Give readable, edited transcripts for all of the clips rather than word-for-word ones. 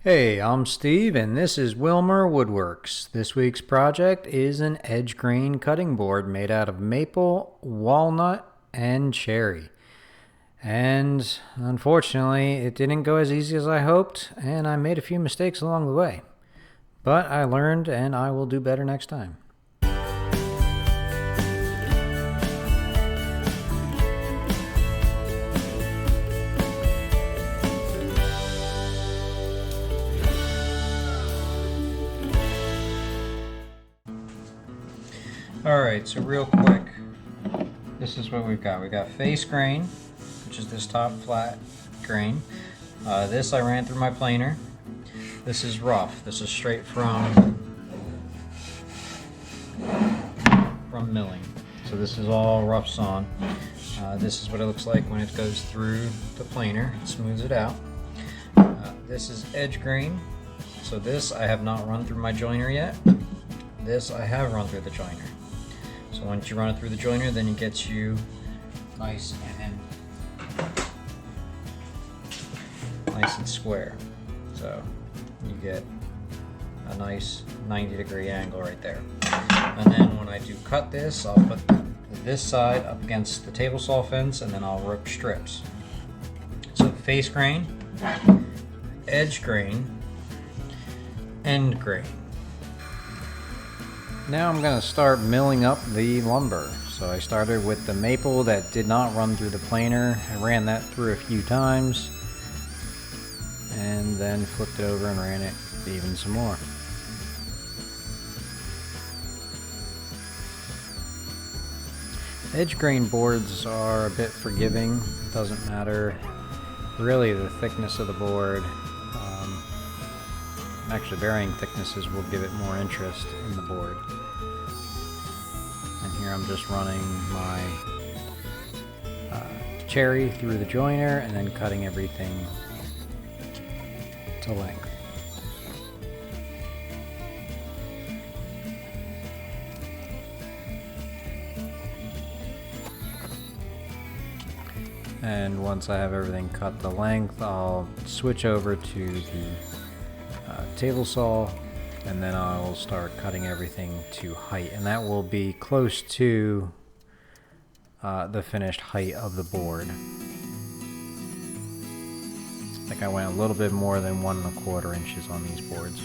Hey, I'm Steve and this is Wilmer Woodworks. This week's project is an edge grain cutting board made out of maple, walnut, and cherry. And unfortunately, it didn't go as easy as I hoped, and I made a few mistakes along the way. But I learned and I will do better next time. Alright, so real quick, this is what we've got. We've got face grain, which is this top flat grain. This I ran through my planer. This is rough. This is straight from milling. So this is all rough sawn. This is what it looks like when it goes through the planer. It smooths it out. This is edge grain. So this I have not run through my joiner yet. This I have run through the joiner. So once you run it through the joiner, then it gets you nice and square. So you get a nice 90-degree angle right there. And then when I do cut this, I'll put this side up against the table saw fence and then I'll rip strips. So face grain, edge grain, end grain. Now I'm going to start milling up the lumber. So I started with the maple that did not run through the planer. I ran that through a few times and then flipped it over and ran it even some more. Edge grain boards are a bit forgiving. It doesn't matter really the thickness of the board. Actually, varying thicknesses will give it more interest in the board. And here I'm just running my cherry through the joiner and then cutting everything to length. And once I have everything cut to length, I'll switch over to the table saw, and then I'll start cutting everything to height, and that will be close to the finished height of the board. I think I went a little bit more than 1 1/4 inches on these boards.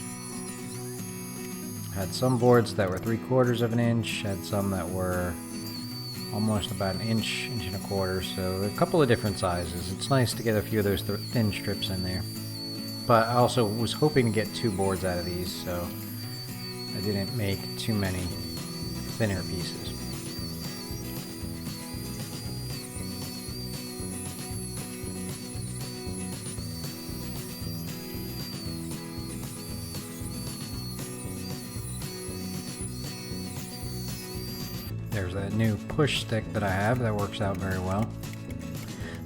Had some boards that were 3/4 of an inch, had some that were almost about an inch, 1 1/4 inches, so a couple of different sizes. It's nice to get a few of those thin strips in there. But I also was hoping to get 2 boards out of these, so I didn't make too many thinner pieces. There's that new push stick that I have that works out very well.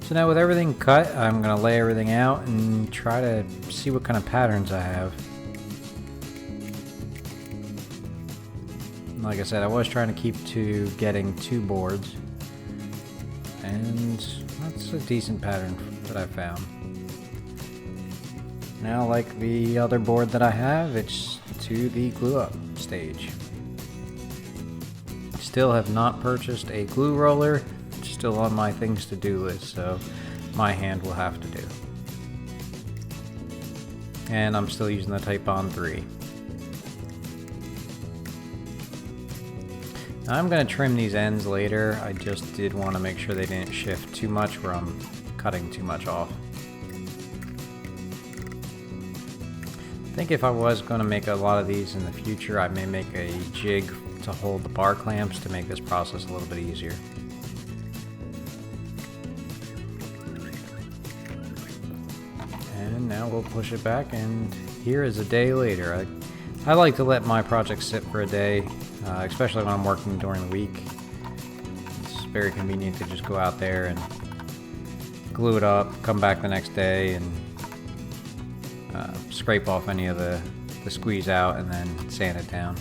So now with everything cut, I'm going to lay everything out and try to see what kind of patterns I have. Like I said, I was trying to keep to getting 2 boards, and that's a decent pattern that I found. Now, like the other board that I have, it's to the glue up stage. Still have not purchased a glue roller. Still on my things to do list, so my hand will have to do. And I'm still using the Type-On 3. Now I'm going to trim these ends later. I just did want to make sure they didn't shift too much where I'm cutting too much off. I think if I was going to make a lot of these in the future, I may make a jig to hold the bar clamps to make this process a little bit easier. And now we'll push it back, and here is a day later. I like to let my projects sit for a day, especially when I'm working during the week. It's very convenient to just go out there and glue it up, come back the next day, and scrape off any of the squeeze out and then sand it down.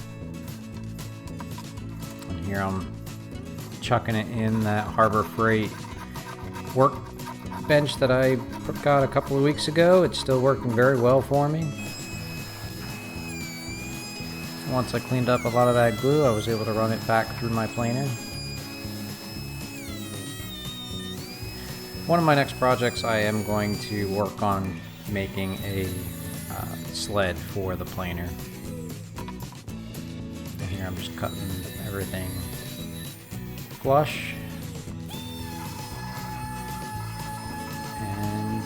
And here I'm chucking it in that Harbor Freight workbench that I got a couple of weeks ago. It's still working very well for me. Once I cleaned up a lot of that glue, I was able to run it back through my planer. One of my next projects, I am going to work on making a sled for the planer. And here I'm just cutting everything flush. And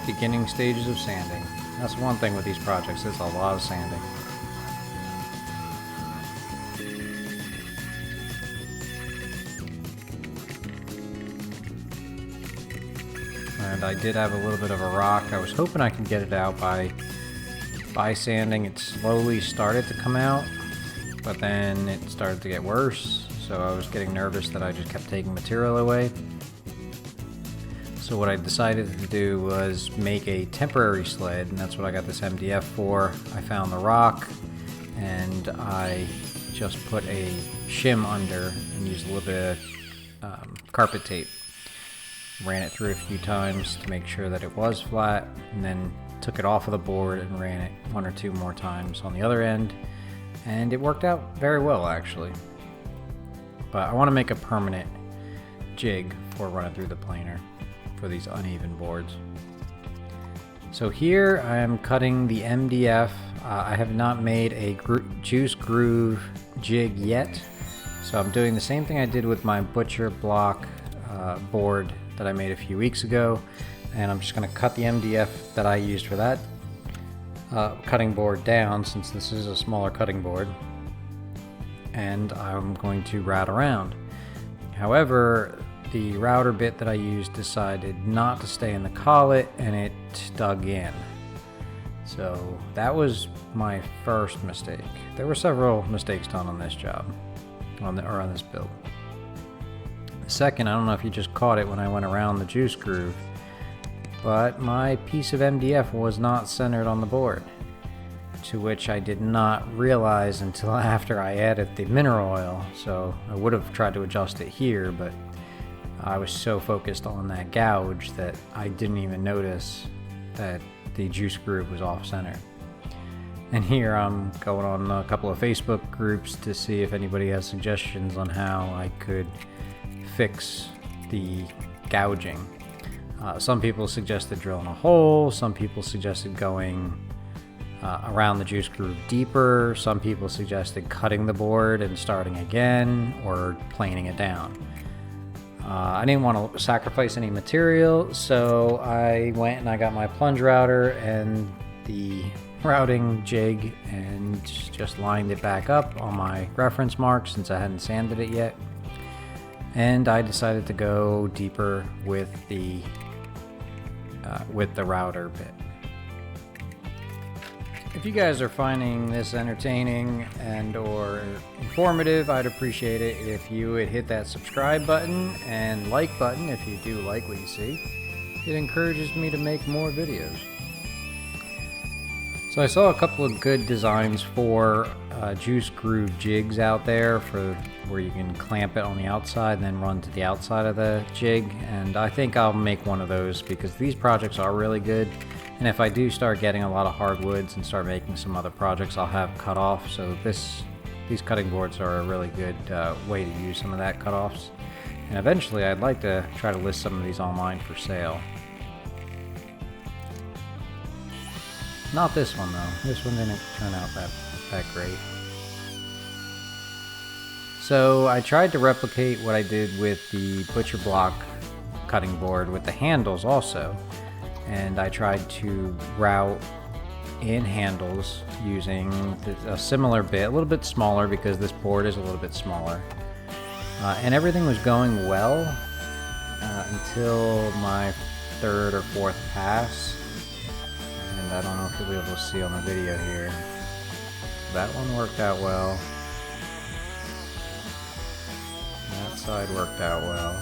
beginning stages of sanding. That's one thing with these projects, it's a lot of sanding. And I did have a little bit of a rock. I was hoping I could get it out by sanding. It slowly started to come out, but then it started to get worse. So I was getting nervous that I just kept taking material away. So what I decided to do was make a temporary sled, and that's what I got this MDF for. I found the rock, and I just put a shim under and used a little bit of carpet tape. Ran it through a few times to make sure that it was flat, and then took it off of the board and ran it one or two more times on the other end, and it worked out very well actually. But I want to make a permanent jig for running through the planer for these uneven boards. So here I am cutting the MDF. I have not made a juice groove jig yet, so I'm doing the same thing I did with my butcher block board that I made a few weeks ago, and I'm just going to cut the MDF that I used for that cutting board down, since this is a smaller cutting board, and I'm going to route around. However, the router bit that I used decided not to stay in the collet, and it dug in. So that was my first mistake. There were several mistakes done on this job, on this build. Second, I don't know if you just caught it when I went around the juice groove, but my piece of MDF was not centered on the board, to which I did not realize until after I added the mineral oil. So I would have tried to adjust it here, but I was so focused on that gouge that I didn't even notice that the juice groove was off center. And here I'm going on a couple of Facebook groups to see if anybody has suggestions on how I could fix the gouging. Some people suggested drilling a hole, some people suggested going around the juice groove deeper, some people suggested cutting the board and starting again, or planing it down. I didn't want to sacrifice any material, so I went and I got my plunge router and the routing jig and just lined it back up on my reference mark since I hadn't sanded it yet. And I decided to go deeper with the router bit. If you guys are finding this entertaining and or informative, I'd appreciate it if you would hit that subscribe button and like button if you do like what you see. It encourages me to make more videos. So I saw a couple of good designs for juice groove jigs out there for where you can clamp it on the outside and then run to the outside of the jig, and I think I'll make one of those because these projects are really good. And if I do start getting a lot of hardwoods and start making some other projects, I'll have cut off. So these cutting boards are a really good way to use some of that cut-offs. And eventually I'd like to try to list some of these online for sale. Not this one though. This one didn't turn out that great. So I tried to replicate what I did with the butcher block cutting board with the handles also. And I tried to route in handles using a similar bit, a little bit smaller because this board is a little bit smaller. And everything was going well until my third or fourth pass. And I don't know if you'll be able to see on the video here. That one worked out well. That side worked out well.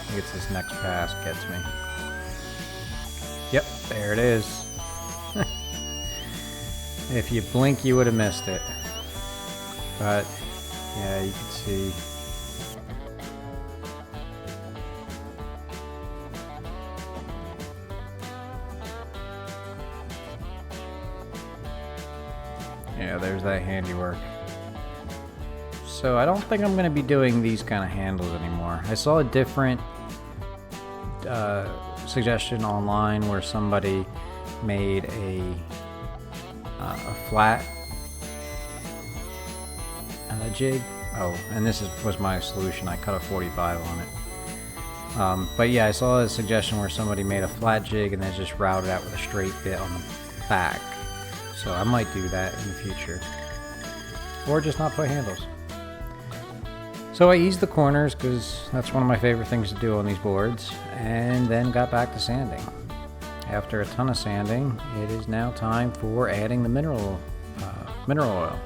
I guess this next pass gets me. Yep, there it is. If you blink, you would have missed it. But yeah, you can see. Yeah, there's that handiwork. So I don't think I'm going to be doing these kind of handles anymore. I saw a different suggestion online where somebody made a flat jig. Oh, and this was my solution. I cut a 45 on it. But yeah, I saw a suggestion where somebody made a flat jig and then just routed out with a straight bit on the back. So I might do that in the future. Or just not put handles. So I eased the corners because that's one of my favorite things to do on these boards, and then got back to sanding. After a ton of sanding, it is now time for adding the mineral oil.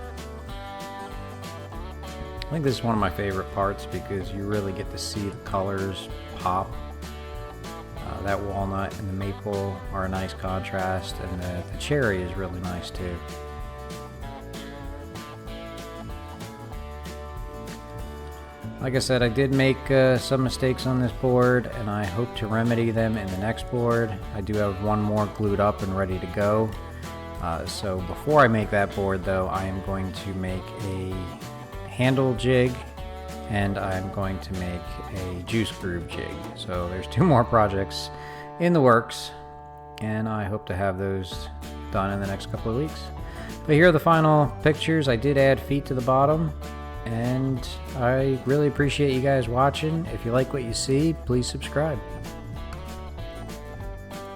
I think this is one of my favorite parts because you really get to see the colors pop. That walnut and the maple are a nice contrast, and the cherry is really nice too. Like I said, I did make some mistakes on this board, and I hope to remedy them in the next board. I do have one more glued up and ready to go. So before I make that board though, I am going to make a handle jig, and I'm going to make a juice groove jig. So there's 2 more projects in the works, and I hope to have those done in the next couple of weeks. But here are the final pictures. I did add feet to the bottom, and I really appreciate you guys watching. If you like what you see, please subscribe.